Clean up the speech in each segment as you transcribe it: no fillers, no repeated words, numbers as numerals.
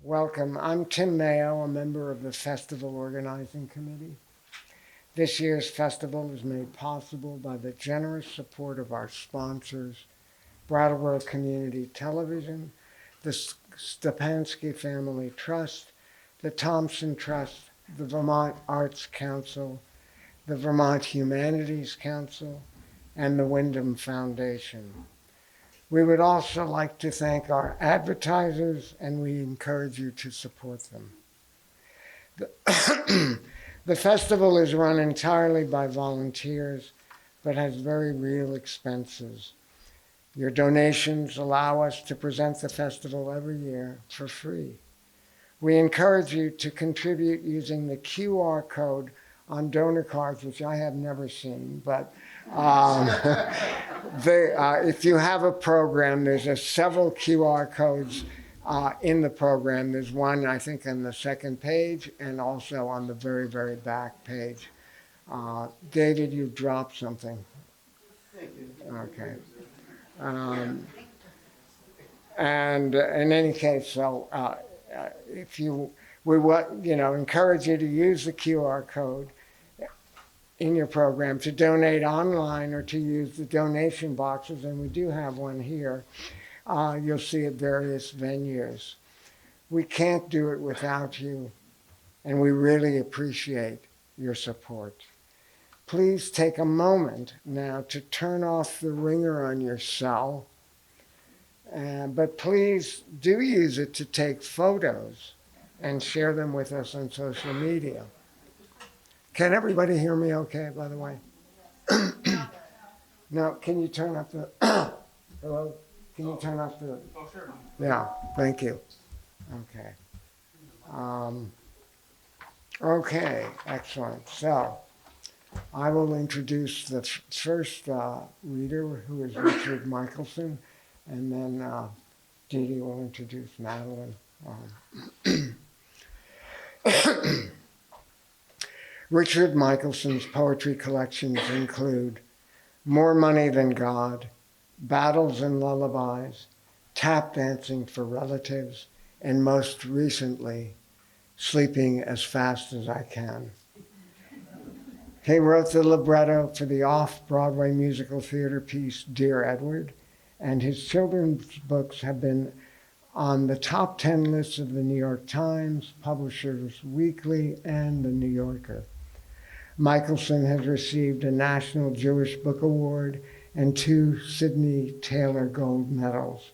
Welcome. I'm Tim Mayo, a member of the Festival Organizing Committee. This year's festival is made possible by the generous support of our sponsors, Brattleboro Community Television, the Stepansky Family Trust, the Thompson Trust, the Vermont Arts Council, the Vermont Humanities Council, and the Wyndham Foundation. We would also like to thank our advertisers, and we encourage you to support them. The festival is run entirely by volunteers, but has very real expenses. Your donations allow us to present the festival every year for free. We encourage you to contribute using the QR code on donor cards, which I have never seen, but if you have a program, there's several QR codes in the program. There's one, I think, on the second page and also on the very, very back page. David, you dropped something. Thank you. Okay. And in any case, so if we encourage you to use the QR code in your program to donate online or to use the donation boxes, and we do have one here. You'll see at various venues. We can't do it without you, and we really appreciate your support. Please take a moment now to turn off the ringer on your cell, but please do use it to take photos and share them with us on social media. Can everybody hear me okay, by the way? No, can you turn up the, hello? Can you turn up the? Oh, sure. Yeah, thank you. Okay. Okay, excellent. So I will introduce the first reader, who is Richard Michelson, and then Dee Dee will introduce Madeline. Richard Michelson's poetry collections include More Money Than God, Battles and Lullabies, Tap Dancing for Relatives, and most recently, Sleeping as Fast as I Can. He wrote the libretto for the off-Broadway musical theater piece Dear Edward, and his children's books have been on the top 10 lists of the New York Times, Publishers Weekly, and the New Yorker. Michelson has received a National Jewish Book Award and 2 Sidney Taylor Gold Medals.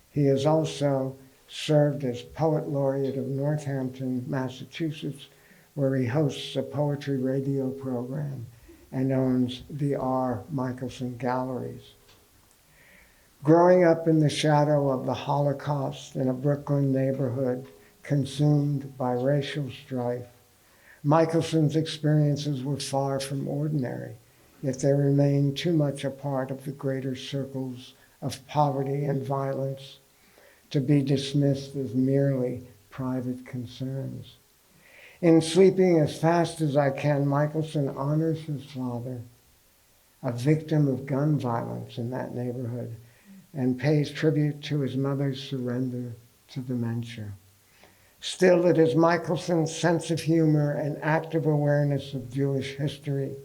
He has also served as Poet Laureate of Northampton, Massachusetts, where he hosts a poetry radio program and owns the R. Michelson Galleries. Growing up in the shadow of the Holocaust in a Brooklyn neighborhood consumed by racial strife, Michelson's experiences were far from ordinary, yet they remained too much a part of the greater circles of poverty and violence to be dismissed as merely private concerns. In Sleeping as Fast as I Can, Michelson honors his father, a victim of gun violence in that neighborhood, and pays tribute to his mother's surrender to dementia. Still, it is Michelson's sense of humor and active awareness of Jewish history,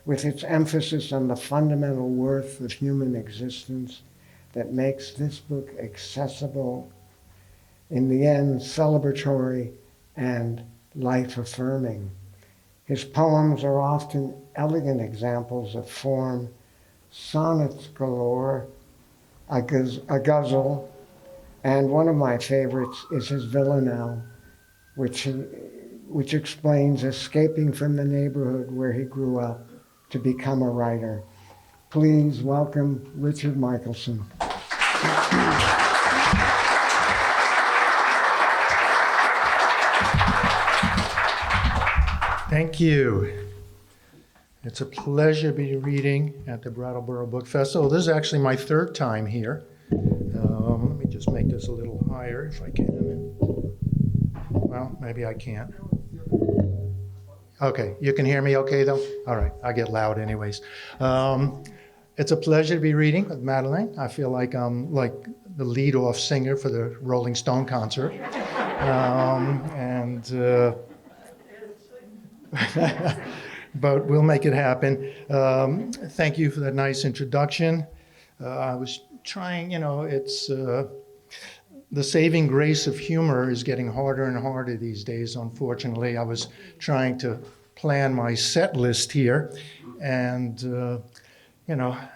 with its emphasis on the fundamental worth of human existence, that makes this book accessible, in the end, celebratory and life-affirming. His poems are often elegant examples of form, sonnets galore, a ghazal, and one of my favorites is his villanelle, which explains escaping from the neighborhood where he grew up to become a writer. Please welcome Richard Michelson. Thank you. It's a pleasure to be reading at the Brattleboro Book Festival. This is actually my 3rd time here. Let me just make this a little higher if I can. Well, maybe I can't. Okay, you can hear me okay though? All right, I get loud anyways. It's a pleasure to be reading with Madeline. I feel like I'm like the lead-off singer for the Rolling Stone concert. And but we'll make it happen. Thank you for that nice introduction. I was trying, it's the saving grace of humor is getting harder and harder these days, unfortunately. I was trying to plan my set list here, and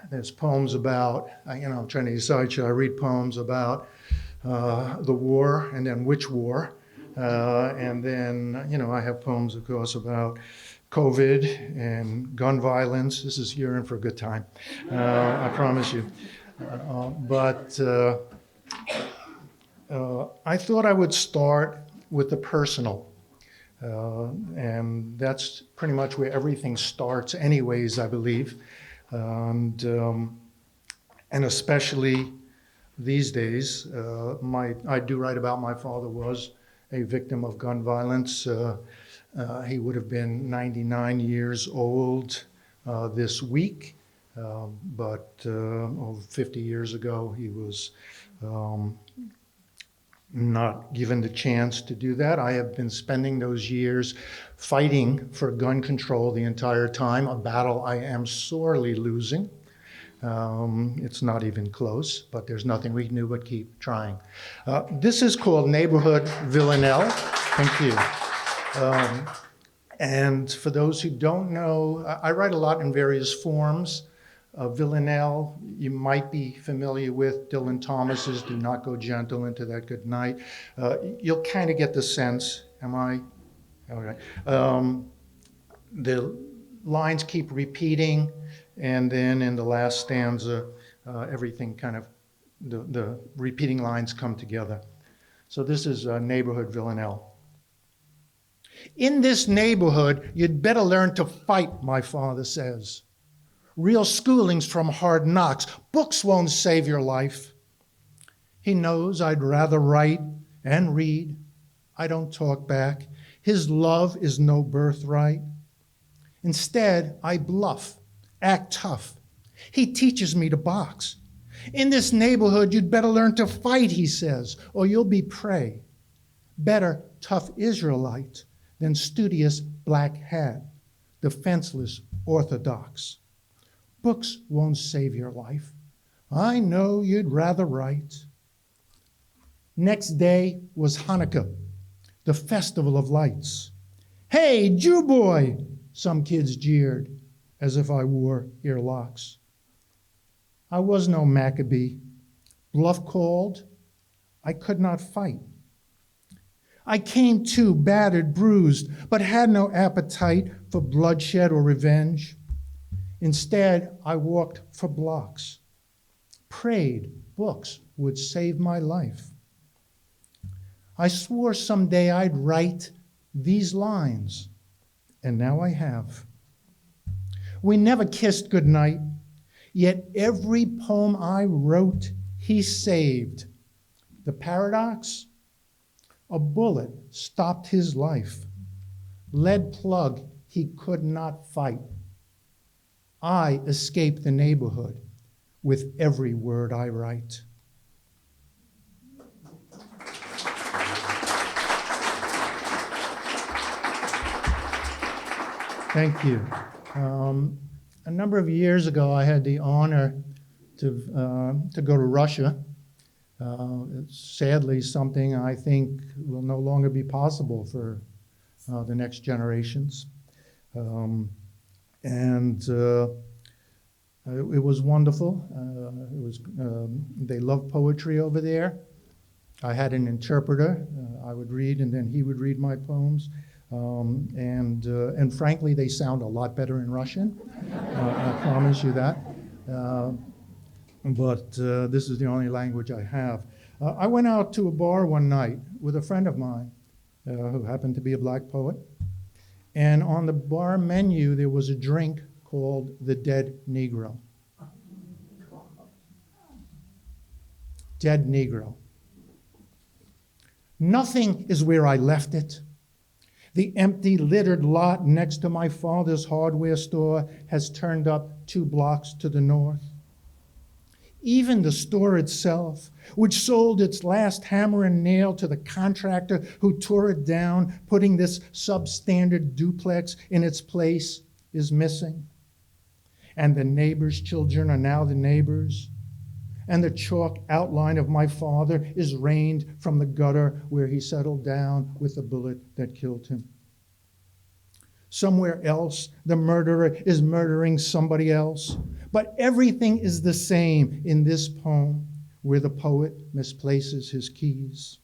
there's poems about, I'm trying to decide, should I read poems about the war, and then which war? And then, I have poems, of course, about COVID and gun violence. You're in for a good time, I promise you. But I thought I would start with the personal. And that's pretty much where everything starts anyways, I believe. And especially these days, I do write about my father was a victim of gun violence. He would have been 99 years old this week, but 50 years ago he was not given the chance to do that. I have been spending those years fighting for gun control the entire time, a battle I am sorely losing. It's not even close, but there's nothing we can do but keep trying. This is called Neighborhood Villanelle. Thank you. And for those who don't know, I write a lot in various forms. Villanelle, you might be familiar with Dylan Thomas's Do Not Go Gentle Into That Good Night. You'll kind of get the sense, am I? Okay. The lines keep repeating, and then in the last stanza, everything kind of, the repeating lines come together. So this is Neighborhood Villanelle. In this neighborhood, you'd better learn to fight, my father says. Real schooling's from hard knocks. Books won't save your life. He knows I'd rather write and read. I don't talk back. His love is no birthright. Instead, I bluff, act tough. He teaches me to box. In this neighborhood, you'd better learn to fight, he says, or you'll be prey. Better tough Israelite than studious black hat, defenseless orthodox. Books won't save your life. I know you'd rather write. Next day was Hanukkah, the festival of lights. Hey, Jew boy, some kids jeered, as if I wore earlocks. I was no Maccabee. Bluff called, I could not fight. I came to battered, bruised, but had no appetite for bloodshed or revenge. Instead, I walked for blocks, prayed books would save my life. I swore someday I'd write these lines, and now I have. We never kissed goodnight, yet every poem I wrote, he saved. The paradox? A bullet stopped his life. Lead plug he could not fight. I escape the neighborhood with every word I write. Thank you. A number of years ago, I had the honor to go to Russia. It's sadly something I think will no longer be possible for the next generations. It was wonderful. They love poetry over there. I had an interpreter. I would read, and then he would read my poems. And frankly, they sound a lot better in Russian. I promise you that. But this is the only language I have. I went out to a bar one night with a friend of mine who happened to be a black poet. And on the bar menu, there was a drink called the Dead Negro. Dead Negro. Nothing is where I left it. The empty, littered lot next to my father's hardware store has turned up 2 blocks to the north. even the store itself, which sold its last hammer and nail to the contractor who tore it down, putting this substandard duplex in its place, is missing. And the neighbors' children are now the neighbors. And the chalk outline of my father is rained from the gutter where he settled down with the bullet that killed him. Somewhere else, the murderer is murdering somebody else. But everything is the same in this poem where the poet misplaces his keys.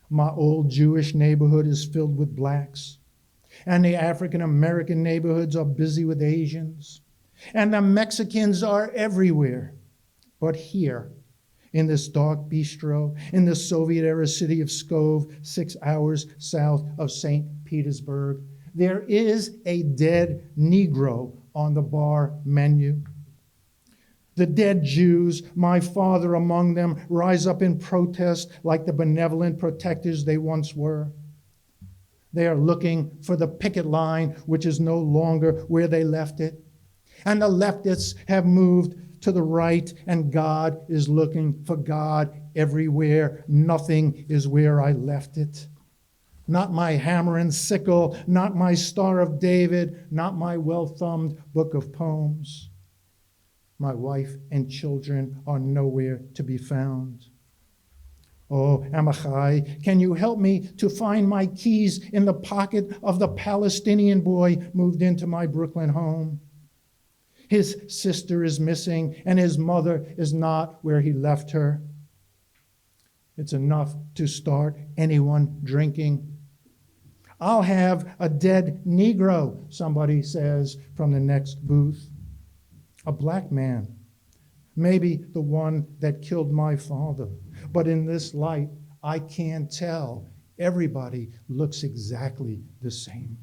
My old Jewish neighborhood is filled with blacks, and the African American neighborhoods are busy with Asians, and the Mexicans are everywhere. But here, in this dark bistro, in the Soviet-era city of Pskov, 6 hours south of St. Petersburg, there is a dead Negro on the bar menu. The dead Jews, my father among them, rise up in protest like the benevolent protectors they once were. They are looking for the picket line, which is no longer where they left it. And the leftists have moved to the right, and God is looking for God everywhere. Nothing is where I left it. Not my hammer and sickle, not my Star of David, not my well-thumbed book of poems. My wife and children are nowhere to be found. Oh, Amachai, can you help me to find my keys in the pocket of the Palestinian boy moved into my Brooklyn home? His sister is missing, and his mother is not where he left her. It's enough to start anyone drinking. I'll have a dead Negro, somebody says from the next booth. A black man, maybe the one that killed my father. But in this light, I can't tell. Everybody looks exactly the same.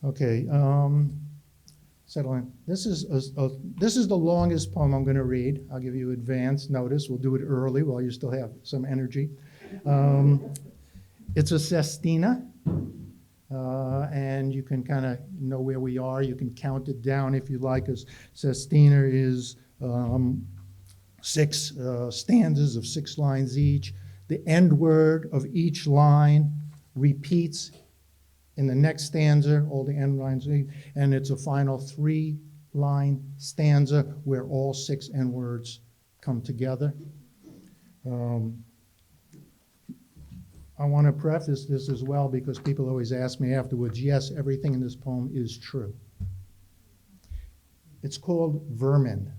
Okay, settle in. This is the longest poem I'm going to read. I'll give you advance notice. We'll do it early while you still have some energy. It's a sestina, and you can kind of know where we are. You can count it down if you like, as sestina is 6 stanzas of 6 lines each. The end word of each line repeats in the next stanza, all the end lines, and it's a final 3-line stanza where all 6 end words come together. I want to preface this as well because people always ask me afterwards, yes, everything in this poem is true. It's called Vermin.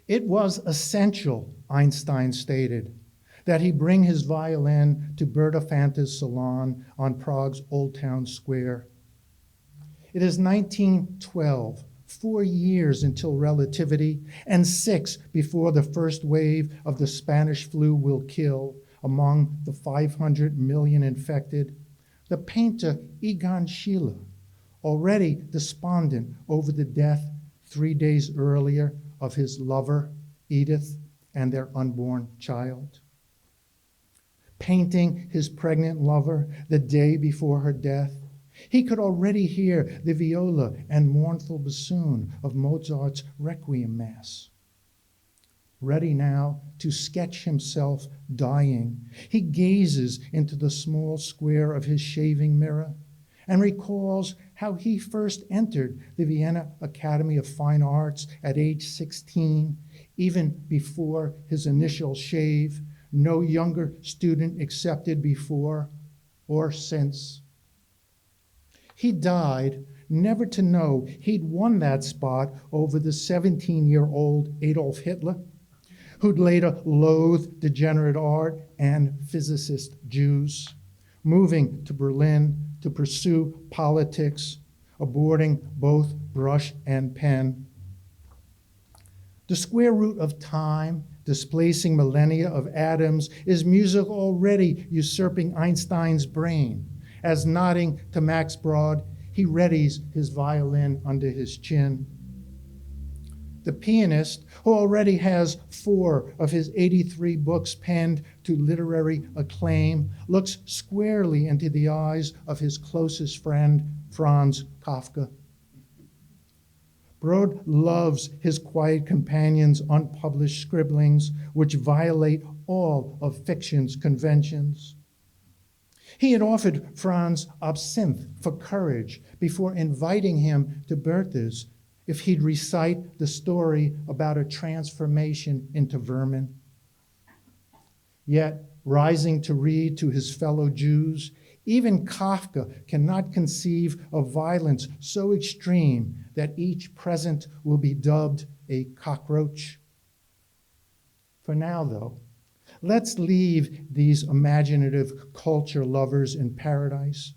It was essential, Einstein stated, that he bring his violin to Berta Fanta's salon on Prague's Old Town Square. It is 1912, 4 years until relativity, and 6 before the first wave of the Spanish flu will kill among the 500 million infected. The painter Egon Schiele, already despondent over the death 3 days earlier of his lover, Edith, and their unborn child. Painting his pregnant lover the day before her death, he could already hear the viola and mournful bassoon of Mozart's Requiem Mass. Ready now to sketch himself dying, he gazes into the small square of his shaving mirror and recalls how he first entered the Vienna Academy of Fine Arts at age 16, even before his initial shave. No younger student accepted before or since. He died never to know he'd won that spot over the 17-year-old Adolf Hitler, who'd later loathed degenerate art and physicist Jews, moving to Berlin to pursue politics, aborting both brush and pen. The square root of time, displacing millennia of atoms, is music already usurping Einstein's brain, as nodding to Max Brod, he readies his violin under his chin. the pianist, who already has 4 of his 83 books penned to literary acclaim, looks squarely into the eyes of his closest friend, Franz Kafka. Brod loves his quiet companion's unpublished scribblings, which violate all of fiction's conventions. He had offered Franz absinthe for courage before inviting him to Bertha's if he'd recite the story about a transformation into vermin. Yet, rising to read to his fellow Jews, even Kafka cannot conceive of violence so extreme that each present will be dubbed a cockroach. For now, though, let's leave these imaginative culture lovers in paradise.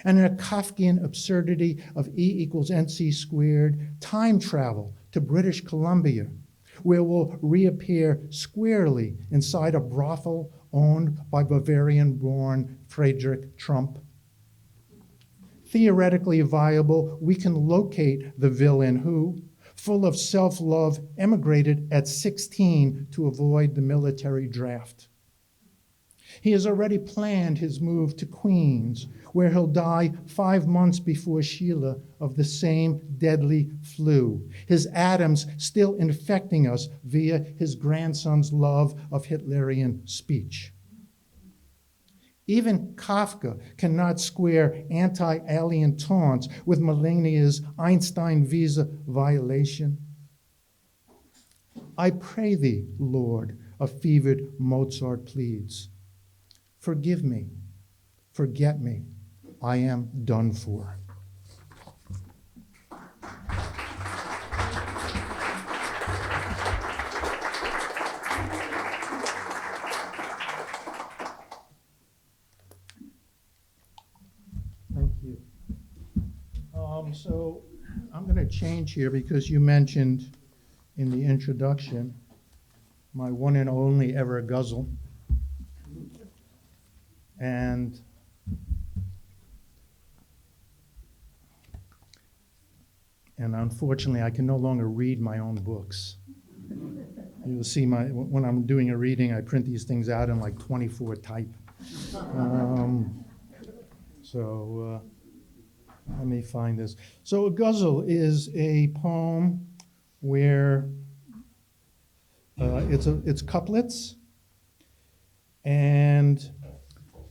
And in a Kafkian absurdity of E equals MC squared, time travel to British Columbia, where we'll reappear squarely inside a brothel owned by Bavarian-born Friedrich Trump. Theoretically viable, we can locate the villain who, full of self-love, emigrated at 16 to avoid the military draft. He has already planned his move to Queens, where he'll die 5 months before Sheila of the same deadly flu, his atoms still infecting us via his grandson's love of Hitlerian speech. Even Kafka cannot square anti-alien taunts with Melania's Einstein visa violation. I pray thee, Lord, a fevered Mozart pleads. Forgive me, forget me, I am done for. Thank you. So I'm going to change here because you mentioned in the introduction my one and only ever guzzle. And unfortunately, I can no longer read my own books. You'll see when I'm doing a reading, I print these things out in like 24 type. Let me find this. So a ghazal is a poem where it's couplets, and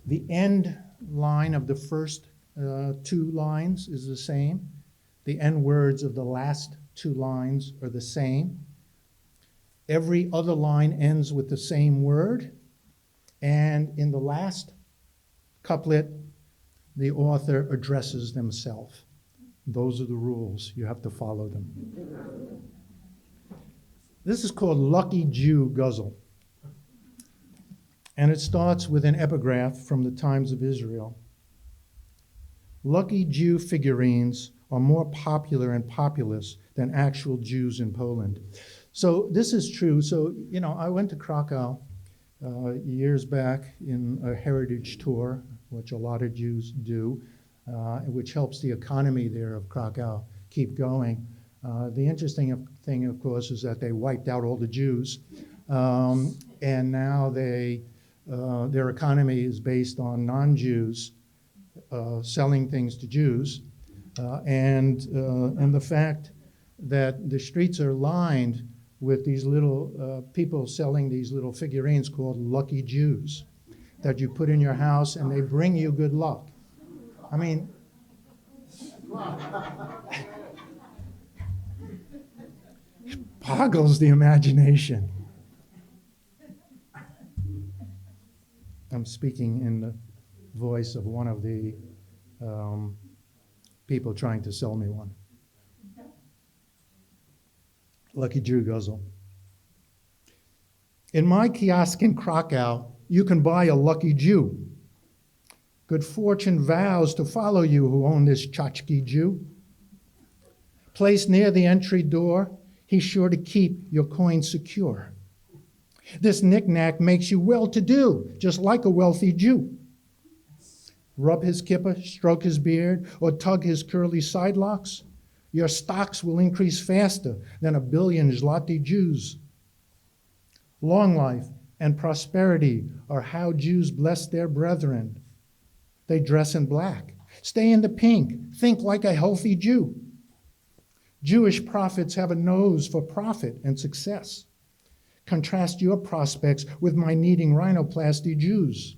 the end line of the first 2 lines is the same. The end words of the last 2 lines are the same. Every other line ends with the same word. And in the last couplet, the author addresses themselves. Those are the rules. You have to follow them. This is called Lucky Jew Ghazal. And it starts with an epigraph from the times of Israel. Lucky Jew figurines are more popular and populous than actual Jews in Poland. So this is true. So, I went to Krakow years back in a heritage tour, which a lot of Jews do, which helps the economy there of Krakow keep going. The interesting thing, of course, is that they wiped out all the Jews, and now their economy is based on non-Jews selling things to Jews, and the fact that the streets are lined with these little people selling these little figurines called lucky Jews that you put in your house and they bring you good luck. I mean, boggles the imagination. I'm speaking in the voice of one of the people trying to sell me one. Lucky Jew Guzzle. In my kiosk in Krakow, you can buy a lucky Jew. Good fortune vows to follow you who own this tchotchke Jew. Placed near the entry door, he's sure to keep your coin secure. This knick-knack makes you well-to-do, just like a wealthy Jew. Rub his kippah, stroke his beard, or tug his curly sidelocks. Your stocks will increase faster than 1 billion zloty Jews. Long life and prosperity are how Jews bless their brethren. They dress in black. Stay in the pink. Think like a healthy Jew. Jewish prophets have a nose for profit and success. Contrast your prospects with my needing rhinoplasty Jews.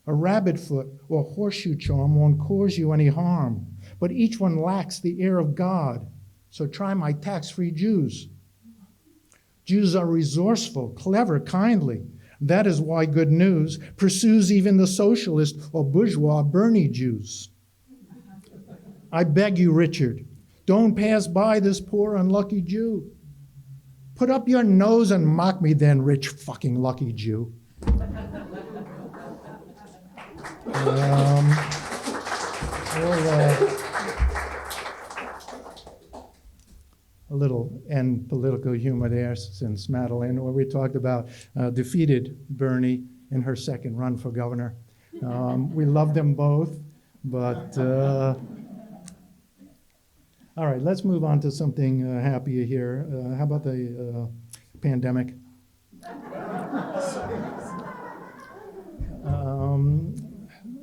A rabbit foot or horseshoe charm won't cause you any harm, but each one lacks the air of God, so try my tax-free Jews. Jews are resourceful, clever, kindly. That is why good news pursues even the socialist or bourgeois Bernie Jews. I beg you, Richard, don't pass by this poor unlucky Jew. Put up your nose and mock me then, rich fucking lucky Jew. A little end political humor there since Madeline, where we talked about defeated Bernie in her second run for governor. We love them both, but all right, let's move on to something happier here. How about the pandemic?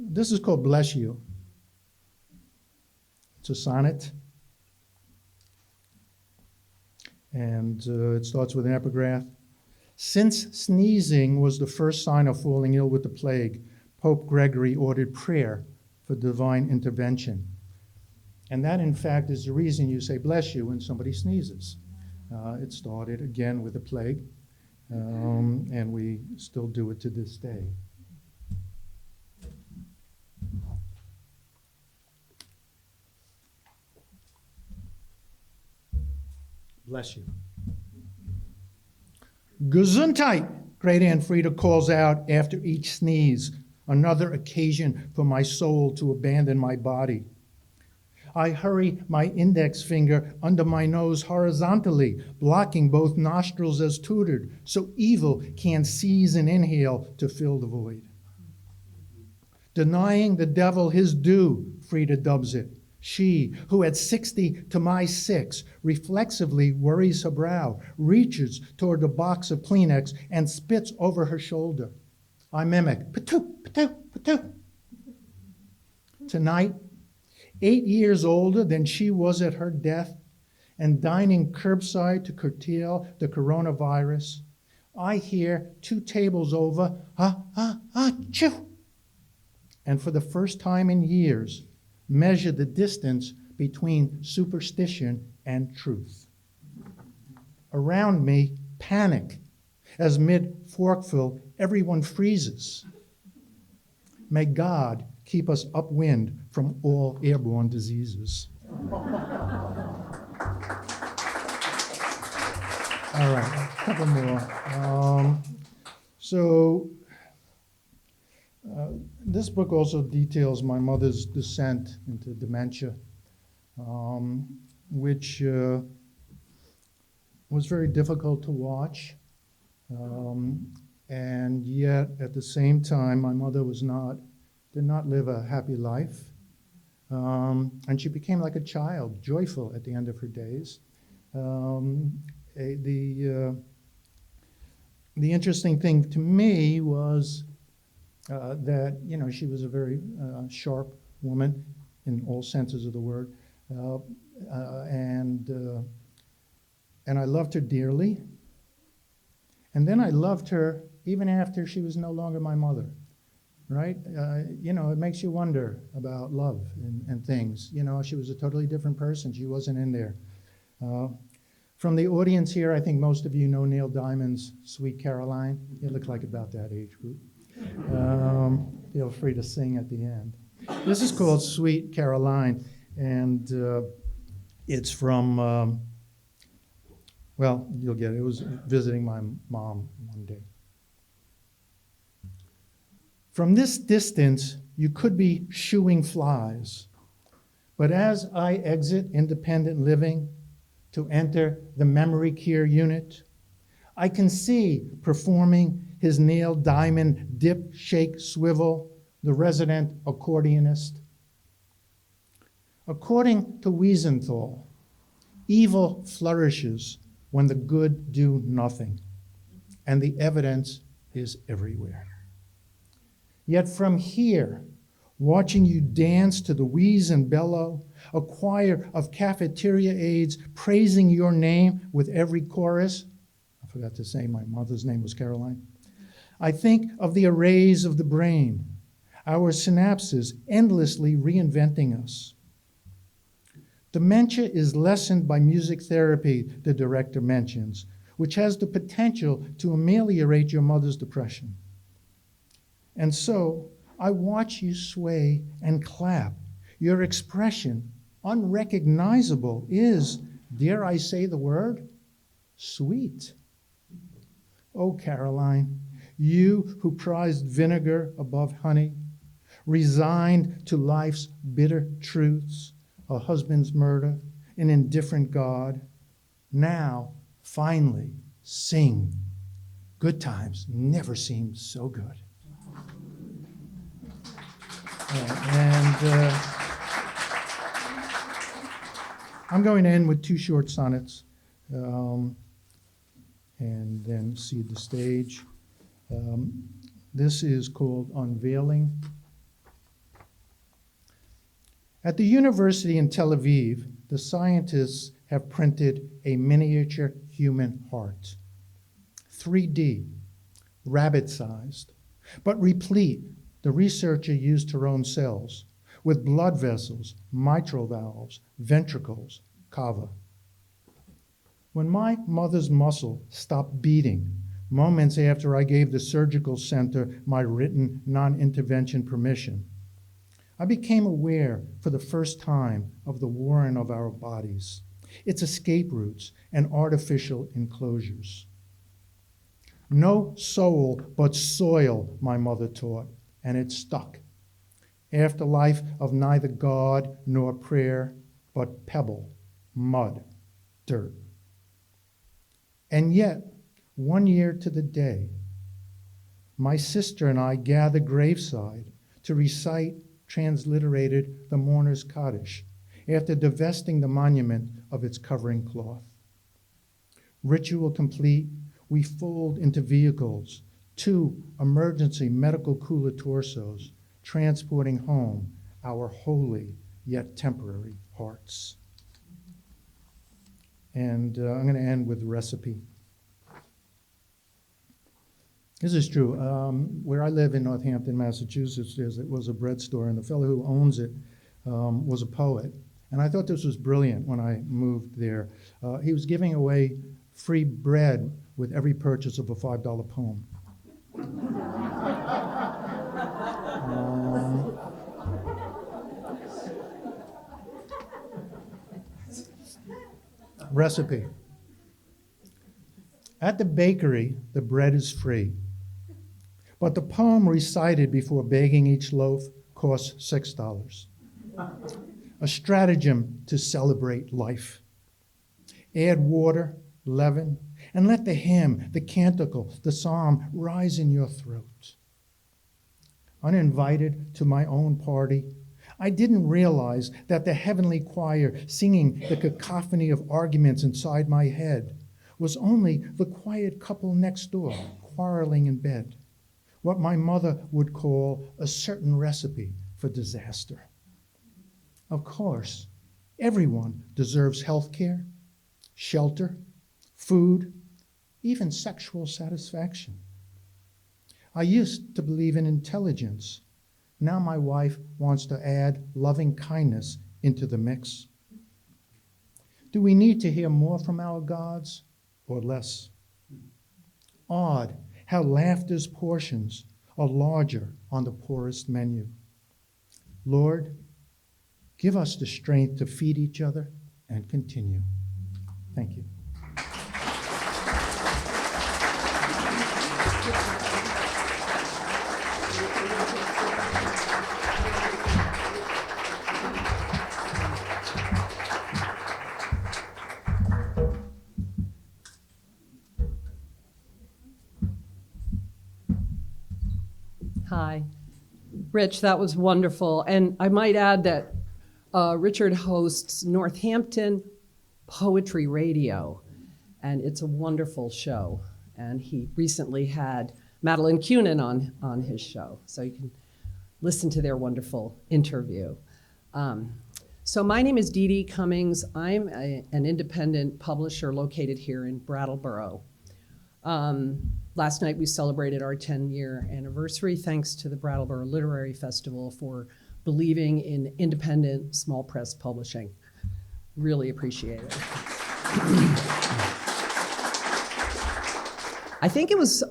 This is called Bless You. It's a sonnet. And it starts with an epigraph. Since sneezing was the first sign of falling ill with the plague, Pope Gregory ordered prayer for divine intervention. And that, in fact, is the reason you say bless you when somebody sneezes. It started, again, with the plague, and we still do it to this day. Bless you. Gesundheit, Great Aunt Frida calls out after each sneeze, another occasion for my soul to abandon my body. I hurry my index finger under my nose horizontally, blocking both nostrils as tutored, so evil can't seize and inhale to fill the void. Denying the devil his due, Frida dubs it. She, who at 60 to my 6, reflexively worries her brow, reaches toward the box of Kleenex, and spits over her shoulder. I mimic, patoo, patoo, patoo. Tonight, 8 years older than she was at her death, and dining curbside to curtail the coronavirus, I hear 2 tables over, chew. And for the first time in years, measure the distance between superstition and truth. Around me, panic, as mid-forkful, everyone freezes. May God keep us upwind from all airborne diseases. All right, a couple more. This book also details my mother's descent into dementia, which was very difficult to watch. And yet, at the same time, my mother did not live a happy life. And she became like a child, joyful at the end of her days. The interesting thing to me was that, she was a very sharp woman in all senses of the word. And I loved her dearly. And then I loved her even after she was no longer my mother, right? It makes you wonder about love and things. She was a totally different person. She wasn't in there. From the audience here, I think most of you know Neil Diamond's Sweet Caroline. You look like about that age group. Feel free to sing at the end. This is called Sweet Caroline, and it's from, you'll get it. It was visiting my mom one day. From this distance, you could be shooing flies, but as I exit independent living to enter the memory care unit, I can see performing his Neil Diamond dip, shake, swivel, the resident accordionist. According to Wiesenthal, evil flourishes when the good do nothing, and the evidence is everywhere. Yet from here, watching you dance to the wheeze and bellow, a choir of cafeteria aides praising your name with every chorus, I forgot to say my mother's name was Caroline, I think of the arrays of the brain, our synapses endlessly reinventing us. Dementia is lessened by music therapy, the director mentions, which has the potential to ameliorate your mother's depression. And so, I watch you sway and clap. Your expression, unrecognizable, is, dare I say the word, sweet. Oh, Caroline, you who prized vinegar above honey, resigned to life's bitter truths, a husband's murder, an indifferent God, now, finally, sing. Good times never seemed so good. I'm going to end with two short sonnets and then cede the stage. This is called Unveiling. At the university in Tel Aviv, the scientists have printed a miniature human heart, 3D, rabbit-sized, but replete, the researcher used her own cells, with blood vessels, mitral valves, ventricles, cava. When my mother's muscle stopped beating, moments after I gave the surgical center my written non-intervention permission, I became aware for the first time of the warren of our bodies, its escape routes and artificial enclosures. No soul but soil, my mother taught, and it stuck. Afterlife of neither God nor prayer, but pebble, mud, dirt. And yet, 1 year to the day, my sister and I gather graveside to recite transliterated the mourner's Kaddish after divesting the monument of its covering cloth. Ritual complete, we fold into vehicles, 2 emergency medical cooler torsos, transporting home our holy yet temporary hearts. And I'm going to end with recipe. This is true. Where I live in Northampton, Massachusetts, there was a bread store, and the fellow who owns it was a poet. And I thought this was brilliant when I moved there. He was giving away free bread with every purchase of a $5 poem. Recipe. At the bakery, the bread is free, but the poem recited before baking each loaf costs $6. A stratagem to celebrate life. Add water, leaven, and let the hymn, the canticle, the psalm rise in your throat. Uninvited to my own party, I didn't realize that the heavenly choir singing the cacophony of arguments inside my head was only the quiet couple next door quarreling in bed, what my mother would call a certain recipe for disaster. Of course, everyone deserves health care, shelter, food, even sexual satisfaction. I used to believe in intelligence. Now my wife wants to add loving kindness into the mix. Do we need to hear more from our gods or less? Odd how laughter's portions are larger on the poorest menu. Lord, give us the strength to feed each other and continue. Thank you. Hi. Rich, that was wonderful. And I might add that Richard hosts Northampton Poetry Radio, and it's a wonderful show. And he recently had Madeleine Kunin on his show, so you can listen to their wonderful interview. So my name is Dee Dee Cummings. I'm an independent publisher located here in Brattleboro. Last night we celebrated our 10-year anniversary thanks to the Brattleboro Literary Festival for believing in independent small press publishing. Really appreciate it. I think I was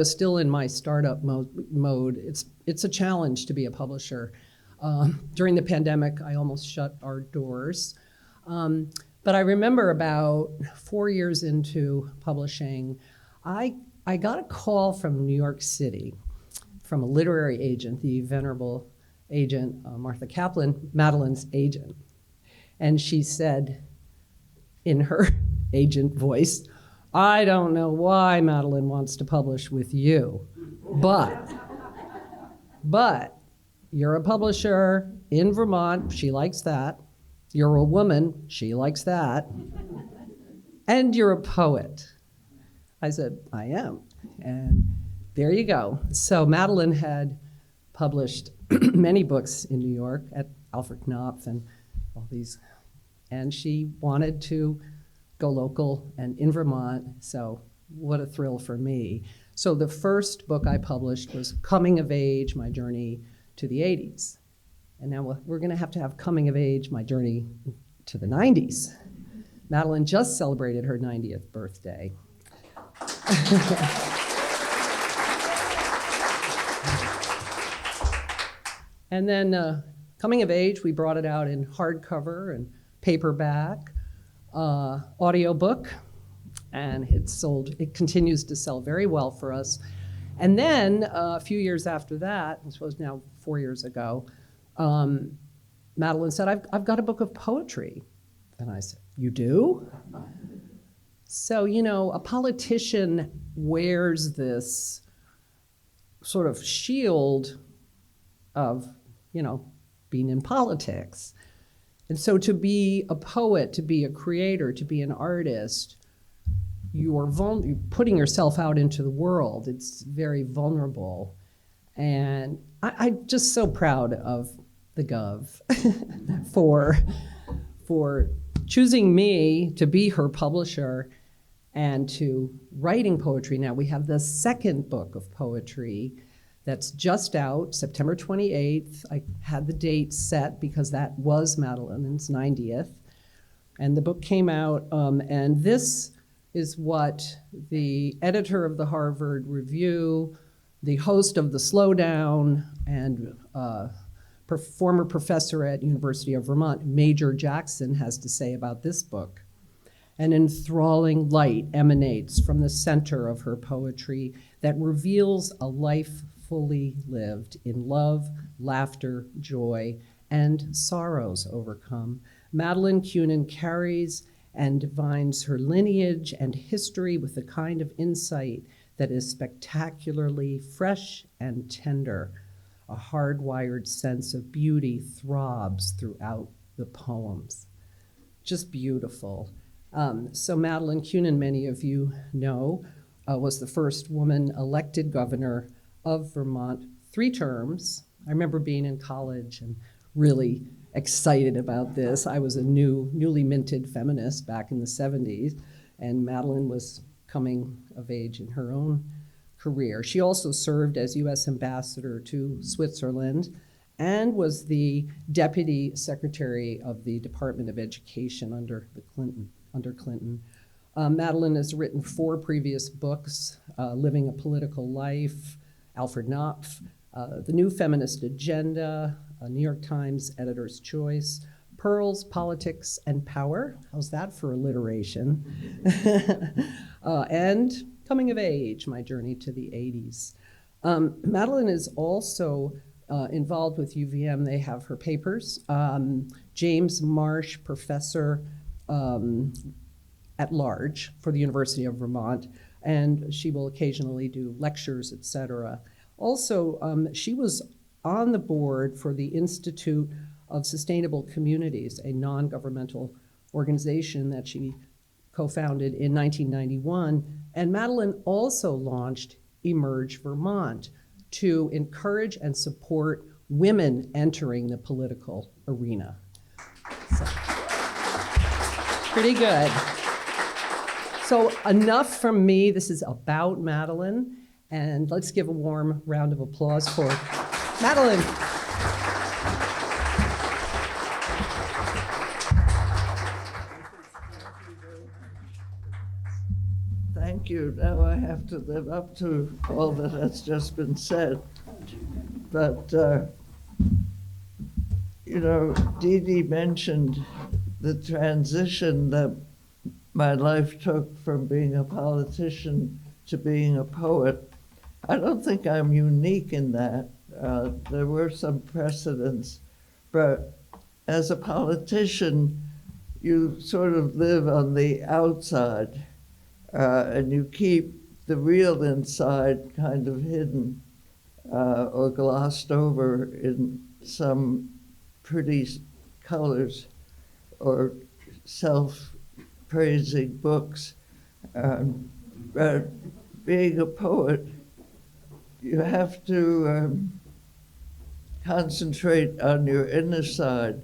still in my startup mode. It's a challenge to be a publisher. During the pandemic, I almost shut our doors. But I remember about 4 years into publishing, I got a call from New York City from a literary agent, the venerable agent, Martha Kaplan, Madeline's agent. And she said in her agent voice, "I don't know why Madeline wants to publish with you, but you're a publisher in Vermont, she likes that. You're a woman, she likes that. And you're a poet." I said, "I am." And there you go. So Madeline had published many books in New York at Alfred Knopf and all these, and she wanted to go local and in Vermont, so what a thrill for me. So the first book I published was Coming of Age, My Journey to the 80s. And now we're gonna have to have Coming of Age, My Journey to the 90s. Madeline just celebrated her 90th birthday. And then Coming of Age, we brought it out in hardcover and paperback, audiobook, and it continues to sell very well for us. And then a few years after that, this was now 4 years ago, Madeline said, I've got a book of poetry. And I said, "You do?" So, a politician wears this sort of shield of, being in politics. And so to be a poet, to be a creator, to be an artist, you're putting yourself out into the world. It's very vulnerable. And I'm just so proud of the Gov for choosing me to be her publisher and to writing poetry. Now we have the second book of poetry that's just out, September 28th. I had the date set because that was Madeline's 90th. And the book came out, and this is what the editor of the Harvard Review, the host of the Slowdown, and former professor at University of Vermont, Major Jackson, has to say about this book. An enthralling light emanates from the center of her poetry that reveals a life fully lived in love, laughter, joy, and sorrows overcome. Madeleine Kunin carries and divines her lineage and history with the kind of insight that is spectacularly fresh and tender. A hardwired sense of beauty throbs throughout the poems. Just beautiful. So Madeleine Kunin, many of you know, was the first woman elected governor of Vermont 3 terms. I remember being in college and really excited about this. I was a newly minted feminist back in the 70s, and Madeline was coming of age in her own career. She also served as U.S. ambassador to Switzerland and was the deputy secretary of the Department of Education under Clinton. Madeline has written 4 previous books, Living a Political Life, Alfred Knopf, The New Feminist Agenda, New York Times Editor's Choice, Pearls, Politics, and Power. How's that for alliteration? And Coming of Age, My Journey to the 80s. Madeline is also involved with UVM. They have her papers. James Marsh, professor at large for the University of Vermont, and she will occasionally do lectures, etc. Also, she was on the board for the Institute of Sustainable Communities, a non-governmental organization that she co-founded in 1991. And Madeline also launched Emerge Vermont to encourage and support women entering the political arena. So, pretty good. So enough from me. This is about Madeline. And let's give a warm round of applause for Madeline. Thank you. Now I have to live up to all that has just been said. But, you know, Dee Dee mentioned the transition that my life took from being a politician to being a poet. I don't think I'm unique in that. There were some precedents, but as a politician, you sort of live on the outside, and you keep the real inside kind of hidden or glossed over in some pretty colors or self-praising books. But being a poet, you have to concentrate on your inner side.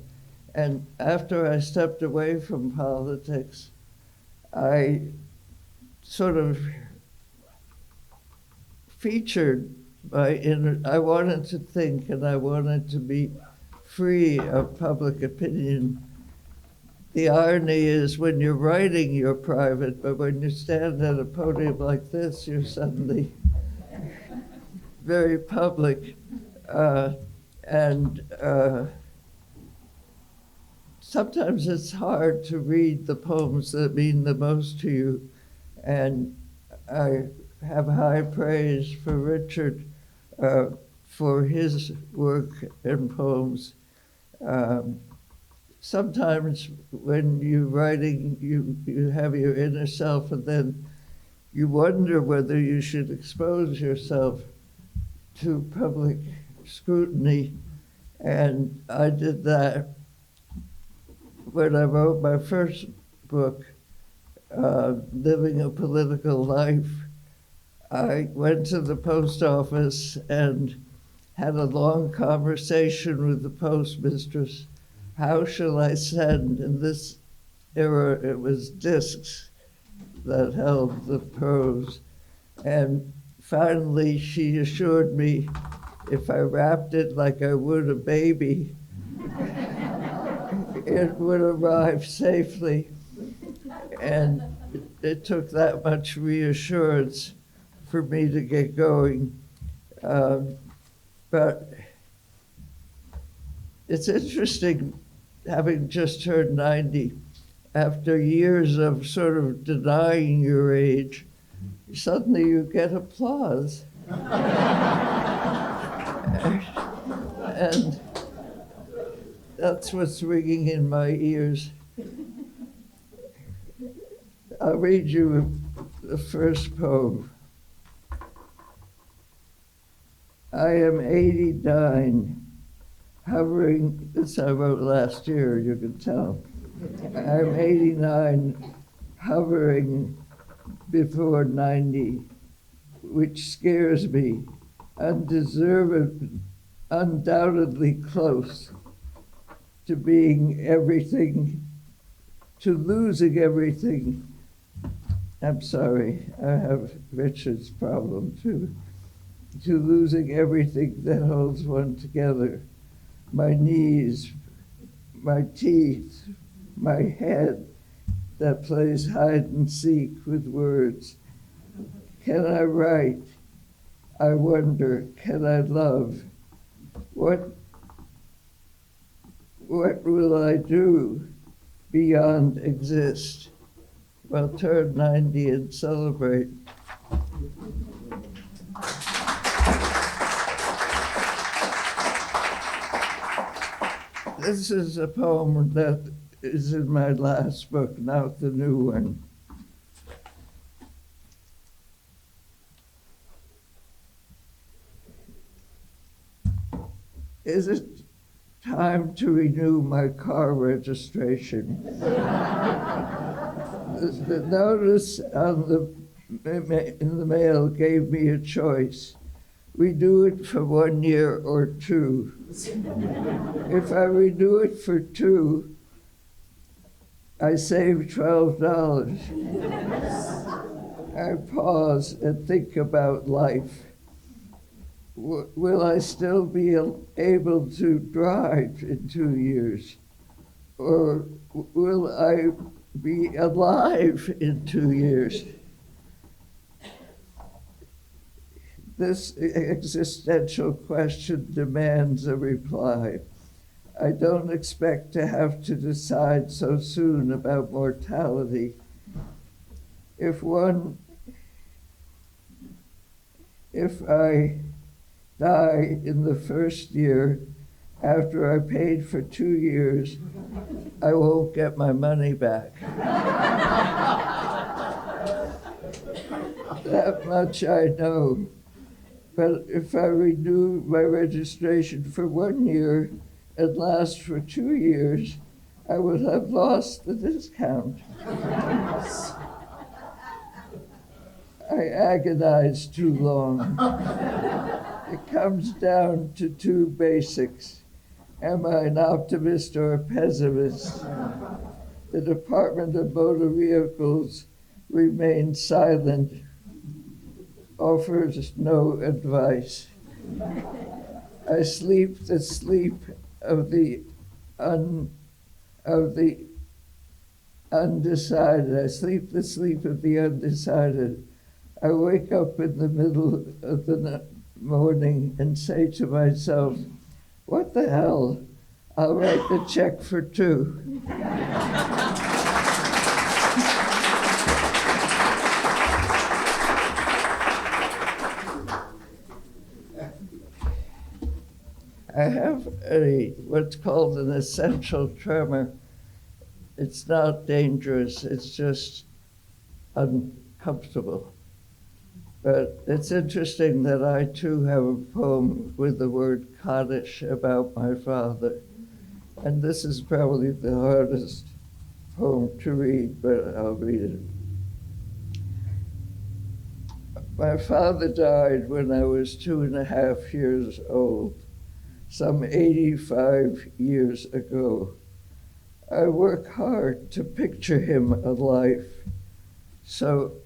And after I stepped away from politics, I sort of featured my inner, I wanted to think and I wanted to be free of public opinion. The irony is when you're writing, you're private, but when you stand at a podium like this, you're suddenly very public. Sometimes it's hard to read the poems that mean the most to you. And I have high praise for Richard for his work and poems. Sometimes when you're writing, you have your inner self, and then you wonder whether you should expose yourself to public scrutiny. And I did that when I wrote my first book, Living a Political Life. I went to the post office and had a long conversation with the postmistress. How shall I send? In this era, it was discs that held the prose. And finally, she assured me if I wrapped it like I would a baby, it would arrive safely. And it took that much reassurance for me to get going. But it's interesting, having just turned 90, after years of sort of denying your age, suddenly you get applause. And that's what's ringing in my ears. I'll read you the first poem. I am 89, hovering, this I wrote last year, you can tell. I'm 89, hovering before 90, which scares me, undoubtedly close to being everything, to losing everything. I'm sorry, I have Richard's problem too. To losing everything that holds one together. My knees, my teeth, my head that plays hide and seek with words. Can I write? I wonder, can I love? What will I do beyond exist? Well, turn 90 and celebrate. This is a poem that is in my last book, not the new one. Is it time to renew my car registration. The notice in the mail gave me a choice. Renew it for 1 year or 2. If I renew it for 2, I save $12. I pause and think about life. Will I still be able to drive in 2 years? Or will I be alive in 2 years? This existential question demands a reply. I don't expect to have to decide so soon about mortality. If I die in the first year after I paid for 2 years, I won't get my money back. That much I know. But if I renew my registration for 1 year and last for 2 years, I will have lost the discount. I agonize too long. It comes down to 2 basics. Am I an optimist or a pessimist? The Department of Motor Vehicles remains silent, offers no advice. I sleep the sleep of the undecided. I sleep the sleep of the undecided. I wake up in the middle of the morning and say to myself, what the hell? I'll write the check for 2. I have what's called an essential tremor. It's not dangerous, it's just uncomfortable. But it's interesting that I too have a poem with the word Kaddish about my father. And this is probably the hardest poem to read, but I'll read it. My father died when I was 2.5 years old, some 85 years ago. I work hard to picture him alive, so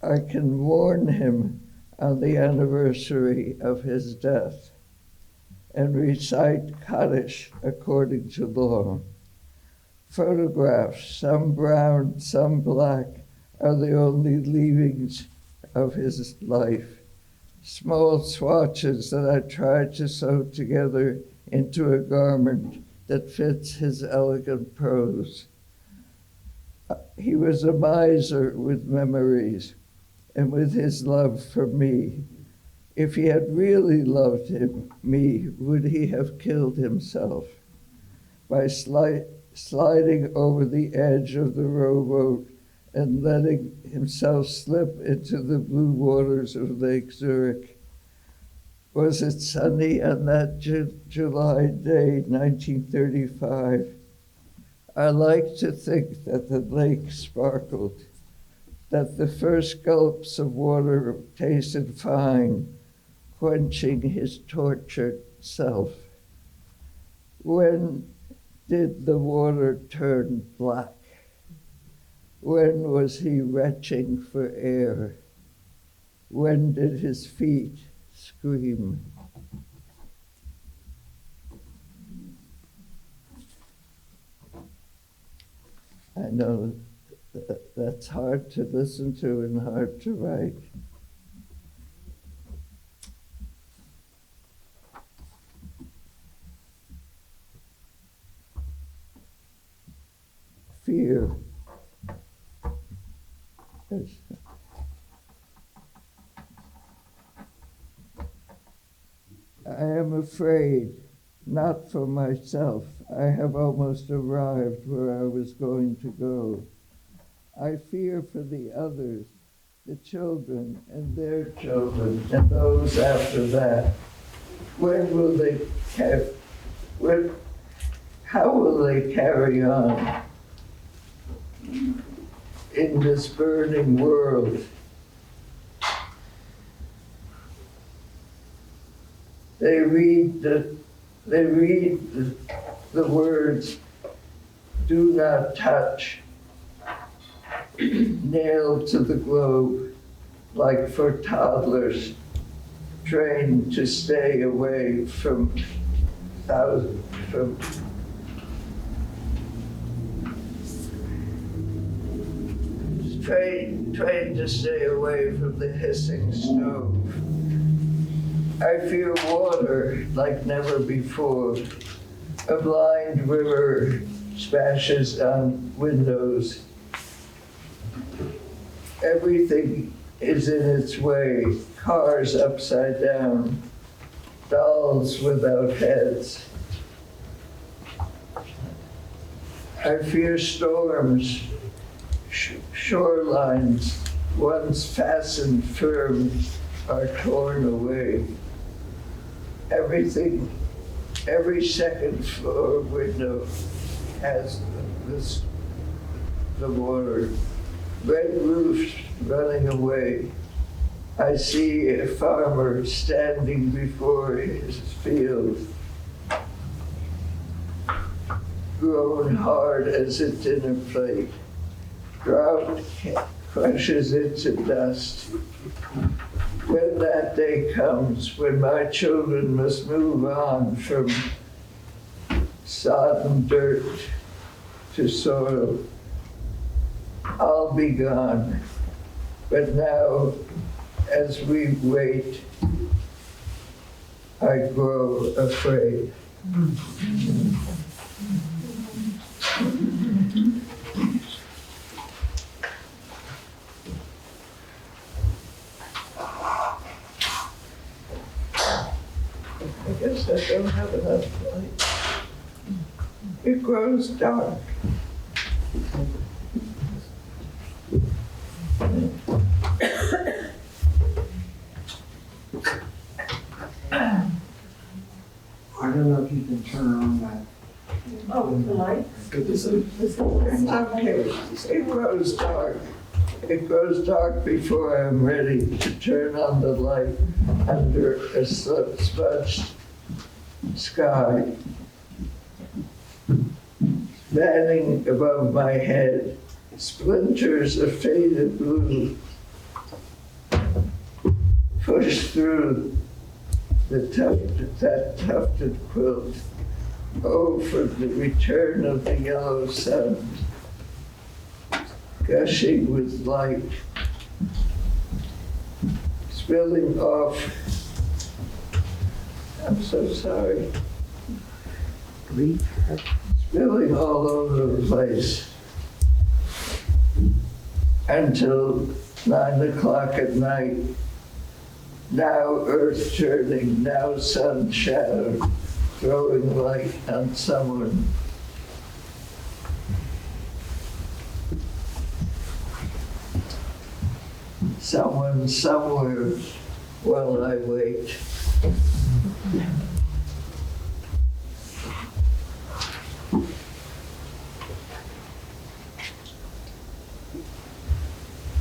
I can warn him on the anniversary of his death and recite Kaddish according to law. Photographs, some brown, some black, are the only leavings of his life. Small swatches that I tried to sew together into a garment that fits his elegant prose. He was a miser with memories and with his love for me. If he had really loved me, would he have killed himself by sliding over the edge of the rowboat and letting himself slip into the blue waters of Lake Zurich? Was it sunny on that July day, 1935? I like to think that the lake sparkled, that the first gulps of water tasted fine, quenching his tortured self. When did the water turn black? When was he retching for air? When did his feet scream? I know that's hard to listen to and hard to write. Fear. Yes. I am afraid, not for myself. I have almost arrived where I was going to go. I fear for the others, the children and their children, and those after that. When will they How will they carry on in this burning world? They read the words, "Do not touch," nailed to the globe, like for toddlers trained to stay away from trained to stay away from the hissing stove. I fear water like never before. A blind river splashes on windows. Everything is in its way. Cars upside down, dolls without heads. I fear storms, shorelines once fastened firm are torn away. Everything, every second floor window has the water. Red roofs running away. I see a farmer standing before his field, grown hard as a dinner plate. Drought crushes it to dust. When that day comes, when my children must move on from sodden dirt to soil, I'll be gone. But now, as we wait, I grow afraid. I guess I don't have enough light. It grows dark. I don't know if you can turn on that. Oh, the light? Okay, it grows dark. It grows dark before I'm ready to turn on the light under a smudged sky. Spanning above my head, splinters of faded blue push through that tufted quilt. Oh, for the return of the yellow sun, gushing with light, spilling off. I'm so sorry. Spilling all over the place until 9 o'clock at night. Now earth turning, now sun shadow, throwing light on someone. Someone somewhere while I wait.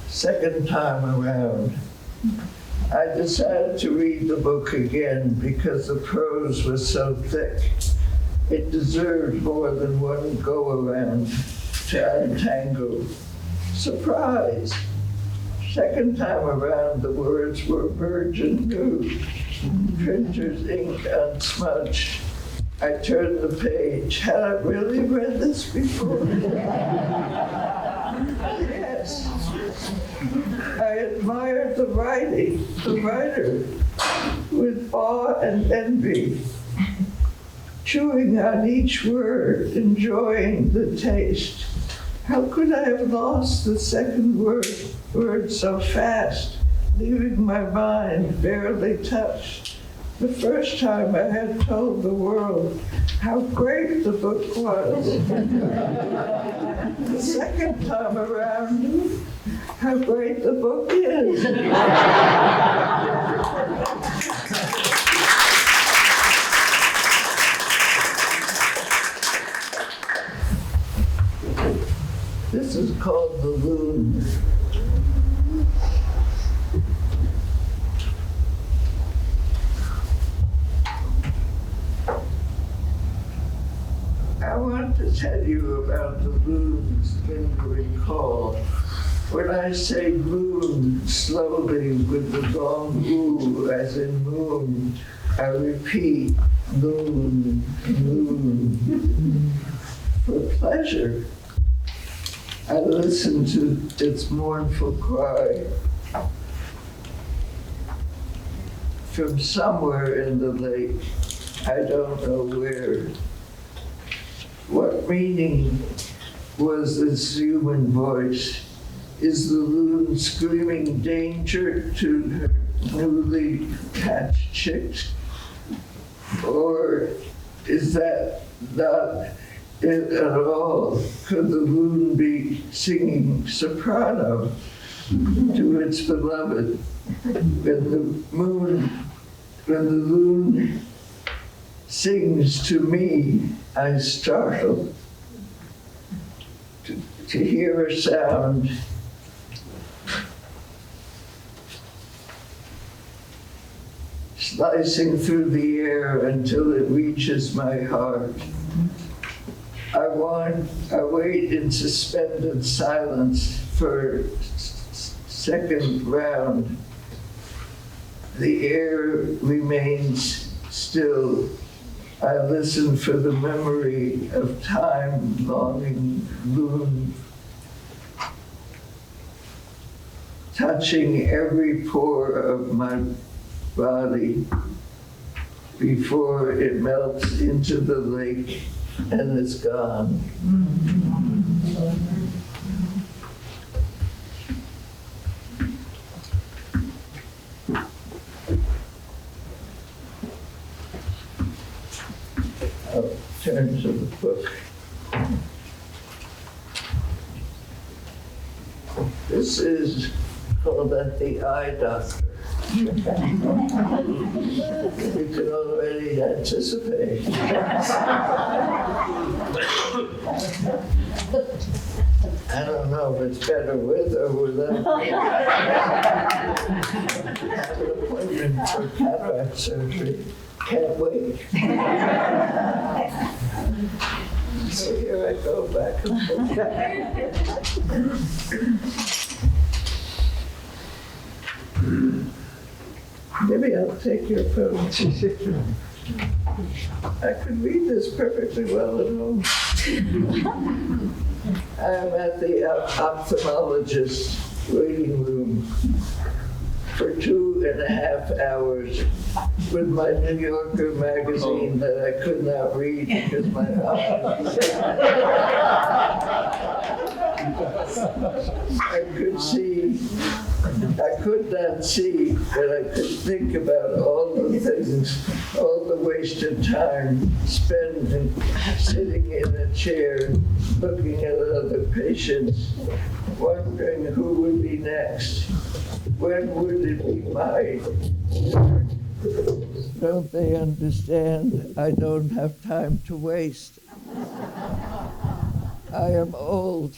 Second time around, I decided to read the book again because the prose was so thick. It deserved more than one go-around to untangle. Surprise! Second time around, the words were virgin new. Printer's ink unsmudged. I turned the page. Had I really read this before? Yes. I admired the writer, with awe and envy, chewing on each word, enjoying the taste. How could I have lost the second word so fast, leaving my mind barely touched? The first time I had told the world how great the book was. The second time around, how great the book is. tell you about the loon's lingering call. When I say loon slowly with the long ooh, as in moon, I repeat, loon, loon, for pleasure. I listen to its mournful cry from somewhere in the lake, I don't know where. What meaning was this human voice? Is the loon screaming danger to her newly hatched chicks? Or is that not it at all? Could the loon be singing soprano to its beloved? When the loon sings to me, I startle to hear a sound slicing through the air until it reaches my heart. I wait in suspended silence for second round. The air remains still. I listen for the memory of time-longing loon, touching every pore of my body before it melts into the lake and is gone. I'll turn to the book. This is called At the Eye Doctor. You can already anticipate. I don't know if it's better with or without. I have an appointment for cataract surgery. Can't wait. So here I go back and forth. Maybe I'll take your phone. I could read this perfectly well at home. I'm at the ophthalmologist's waiting room for 2.5 hours with my New Yorker magazine that I could not read because my eyes. I could not see, but I could think about all the things, all the wasted time spent sitting in a chair, looking at other patients, wondering who would be next. When would it be mine? Don't they understand? I don't have time to waste. I am old.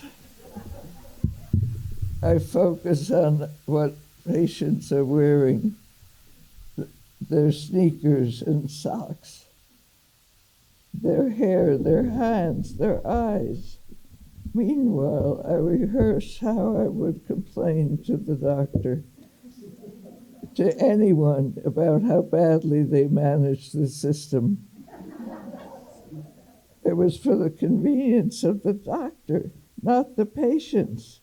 I focus on what patients are wearing, their sneakers and socks, their hair, their hands, their eyes. Meanwhile, I rehearse how I would complain to the doctor, to anyone, about how badly they manage the system. It was for the convenience of the doctor, not the patients.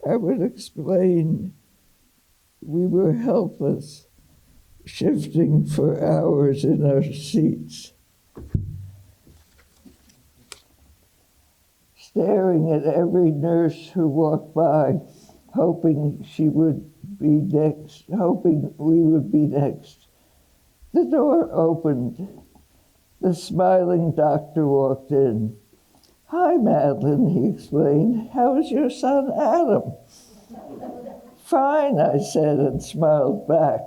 I would explain we were helpless, shifting for hours in our seats, staring at every nurse who walked by, hoping we would be next. The door opened. The smiling doctor walked in. "Hi, Madeline," he explained. "How's your son, Adam?" "Fine," I said, and smiled back.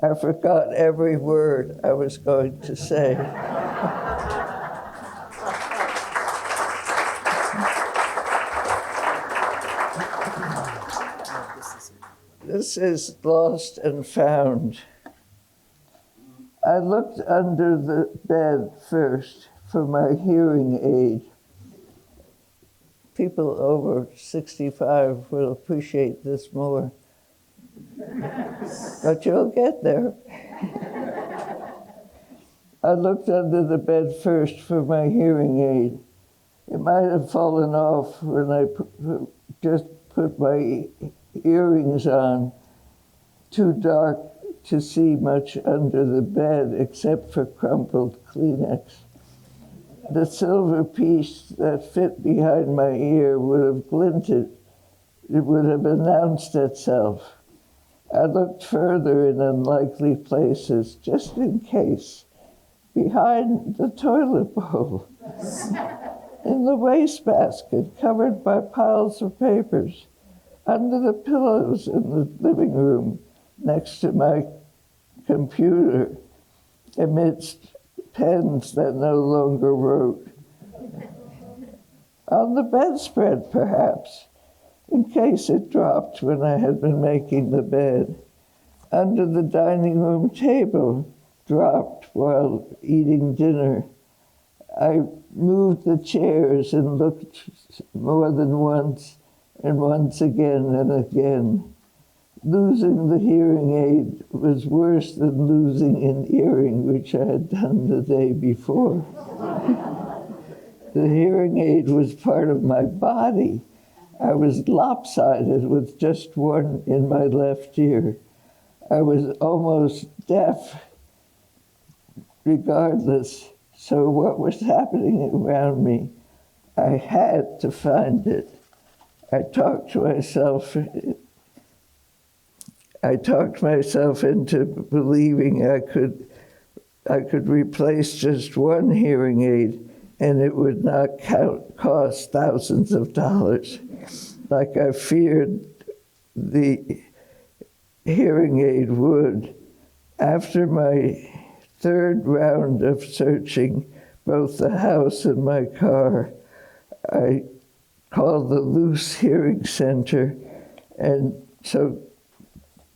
I forgot every word I was going to say. This is Lost and Found. I looked under the bed first for my hearing aid. people over 65 will appreciate this more. But you'll get there. I looked under the bed first for my hearing aid. It might have fallen off when I just put my earrings on. Too dark to see much under the bed except for crumpled Kleenex. The silver piece that fit behind my ear would have glinted. It would have announced itself. I looked further in unlikely places, just in case. Behind the toilet bowl, in the wastebasket covered by piles of papers, under the pillows in the living room next to my computer, amidst pens that no longer wrote. On the bedspread, perhaps, in case it dropped when I had been making the bed. Under the dining room table, dropped while eating dinner. I moved the chairs and looked more than once, and once again and again. Losing the hearing aid was worse than losing an earring, which I had done the day before. The hearing aid was part of my body. I was lopsided with just one in my left ear. I was almost deaf, regardless. So what was happening around me? I had to find it. I talked myself into believing I could replace just one hearing aid and it would not cost thousands of dollars, like I feared the hearing aid would. After my third round of searching both the house and my car, I called the Loose Hearing Center, and so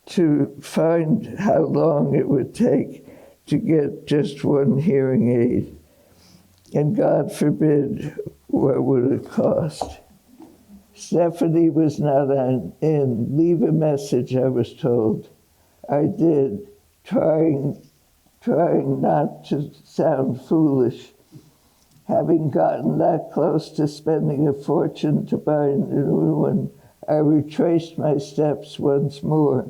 to find how long it would take to get just one hearing aid. And God forbid, what would it cost? Stephanie was not in. Leave a message, I was told. I did, trying not to sound foolish. Having gotten that close to spending a fortune to buy a new one, I retraced my steps once more.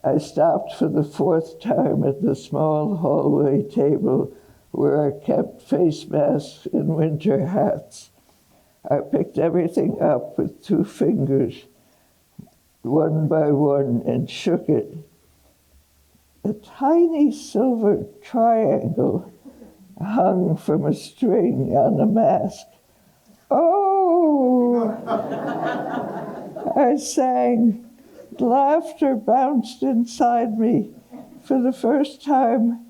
I stopped for the fourth time at the small hallway table where I kept face masks and winter hats. I picked everything up with 2 fingers, one by one, and shook it. A tiny silver triangle hung from a string on a mask. Oh! I sang. Laughter bounced inside me. For the first time,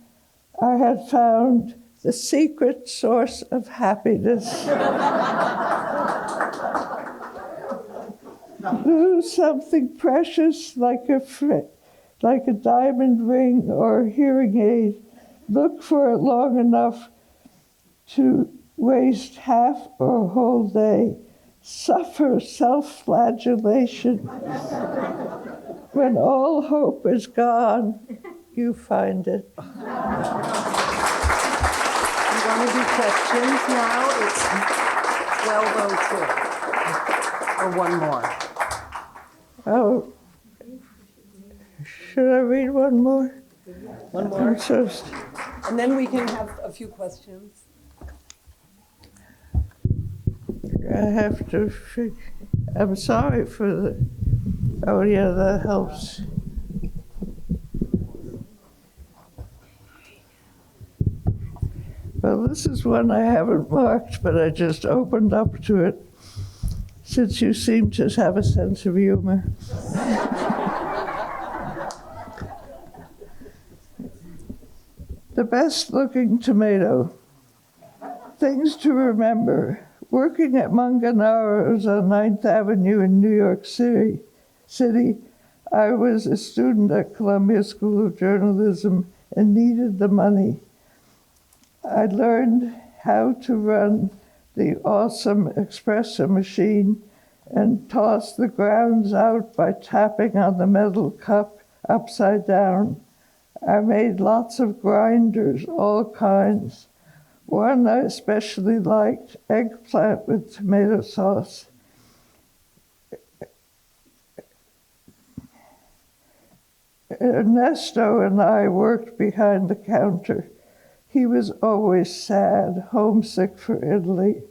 I had found the secret source of happiness. Lose something precious like a diamond ring or a hearing aid. Look for it long enough to waste half or a whole day. Suffer self-flagellation. When all hope is gone, you find it. You want to do questions now? It's 12:02. Or one more. Oh, should I read one more? One more, I'm so and then we can have a few questions. I have to. I'm sorry for the. Oh yeah, that helps. Well, this is one I haven't marked, but I just opened up to it, since you seem to have a sense of humor. The best-looking tomato. Things to remember. Working at Manganaro's on 9th Avenue in New York City, I was a student at Columbia School of Journalism and needed the money. I learned how to run the awesome espresso machine and toss the grounds out by tapping on the metal cup upside down. I made lots of grinders, all kinds. One I especially liked, eggplant with tomato sauce. Ernesto and I worked behind the counter. He was always sad, homesick for Italy.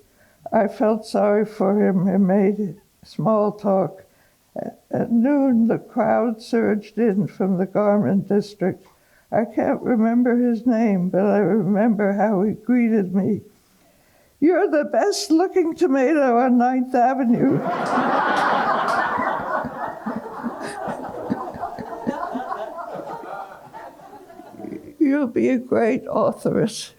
I felt sorry for him and made small talk. At noon, the crowd surged in from the garment district. I can't remember his name, but I remember how he greeted me. "You're the best-looking tomato on 9th Avenue." "You'll be a great authoress."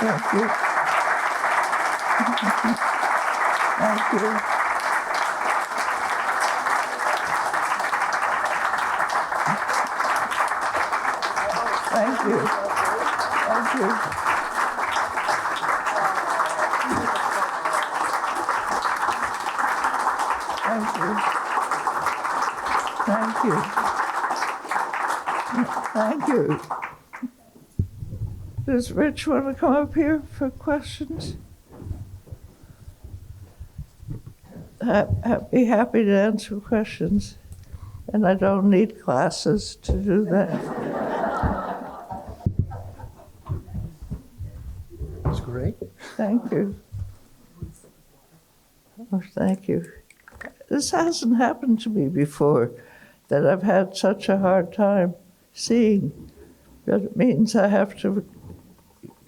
Thank you. Thank you. Thank you. Thank you. Thank you. Thank you. Thank you. Does Rich want to come up here for questions? I'd be happy to answer questions, and I don't need glasses to do that. That's great. Thank you. Oh, thank you. This hasn't happened to me before, that I've had such a hard time seeing. But it means I have to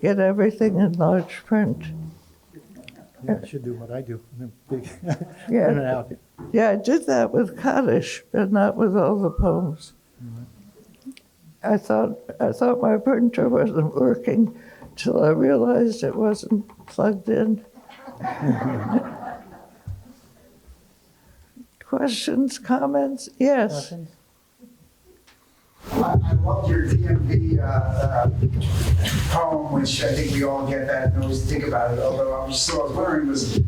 get everything in large print. Yeah, I should do what I do. Big Yeah. print it out. Yeah, I did that with Kaddish, but not with all the poems. I thought my printer wasn't working till I realized it wasn't plugged in. Questions, comments? Yes. Questions? I loved your DMV poem, which I think we all get that and always think about it. Although I was wondering, was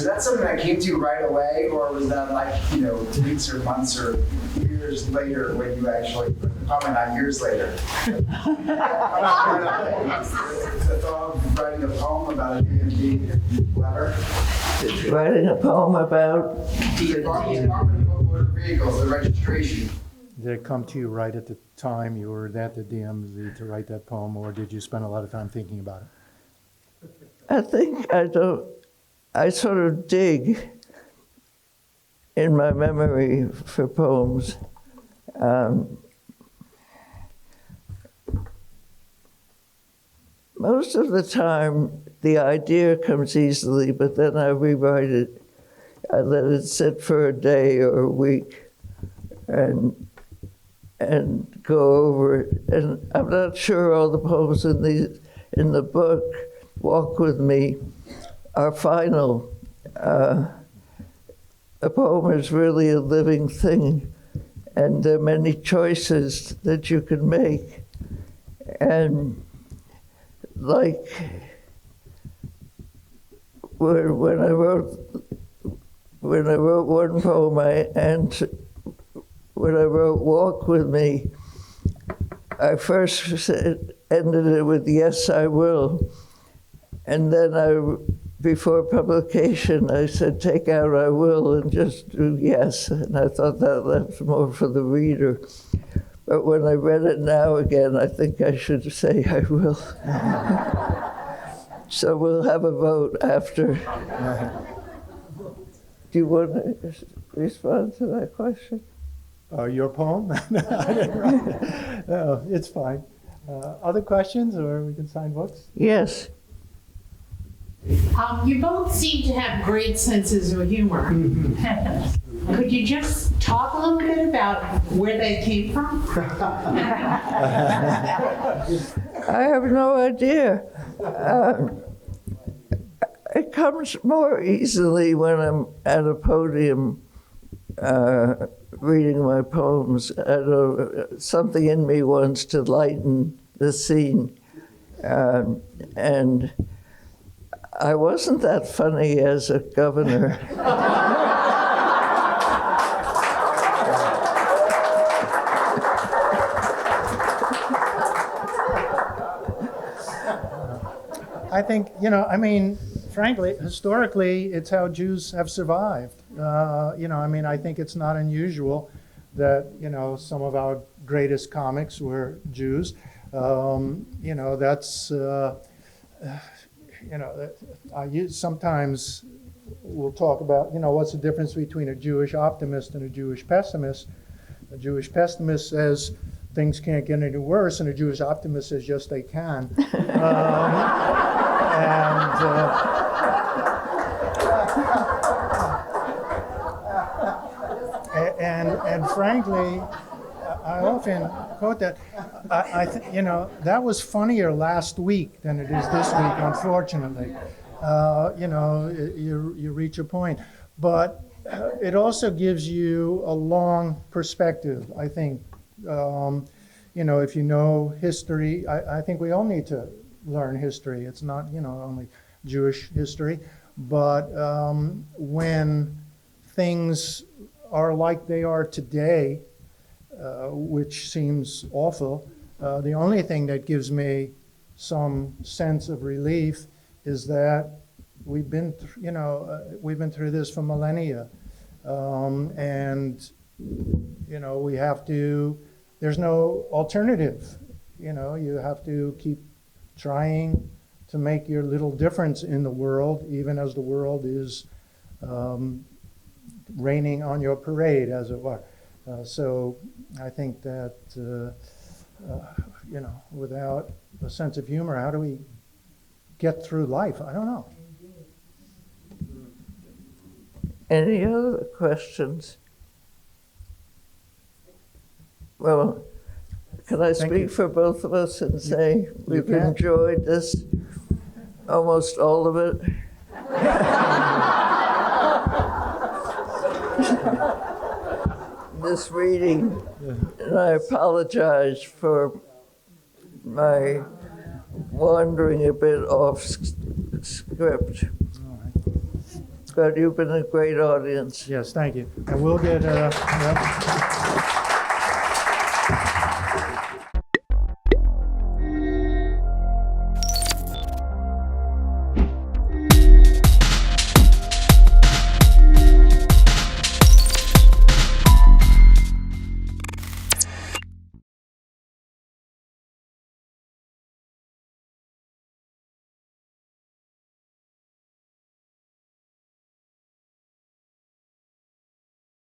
that something that came to you right away, or was that like, weeks or months or years later when you actually, probably not years later? The thought of writing a poem about a DMV letter? Writing a poem about The Department of Motor Vehicles, the registration. Did it come to you right at the time you were at the DMV to write that poem, or did you spend a lot of time thinking about it? I think I sort of dig in my memory for poems. Most of the time, the idea comes easily, but then I rewrite it. I let it sit for a day or a week and go over it. And I'm not sure all the poems in the book, Walk With Me, are final. A poem is really a living thing, and there are many choices that you can make. And like when I wrote one poem, when I wrote Walk With Me, I first ended it with yes, I will. And then before publication, I said, take out I will and just do yes. And I thought that left more for the reader. But when I read it now again, I think I should say I will. So we'll have a vote after. Do you want to respond to that question? Your poem? I didn't write it. No, it's fine. Other questions, or we can sign books? Yes. You both seem to have great senses of humor. Could you just talk a little bit about where they came from? I have no idea. It comes more easily when I'm at a podium reading my poems. I don't, something in me wants to lighten the scene. And I wasn't that funny as a governor. I think, I mean, frankly, historically, it's how Jews have survived. I think it's not unusual that, some of our greatest comics were Jews. Sometimes we'll talk about, what's the difference between a Jewish optimist and a Jewish pessimist. A Jewish pessimist says things can't get any worse, and a Jewish optimist says, yes, they can. And frankly, I often quote that. That was funnier last week than it is this week, unfortunately. You reach a point. But it also gives you a long perspective, I think. If you know history, I think we all need to learn history. It's not, only Jewish history. But when things are like they are today, which seems awful, the only thing that gives me some sense of relief is that we've been through this for millennia, and we have to. There's no alternative. You have to keep trying to make your little difference in the world, even as the world is raining on your parade, as it were. So I think that, without a sense of humor, how do we get through life? I don't know. Any other questions? Well, can I Thank speak you. for both of us and say we've can. enjoyed this, almost all of it? This reading, and I apologize for my wandering a bit off script. All right. But you've been a great audience. Yes, thank you. And we'll get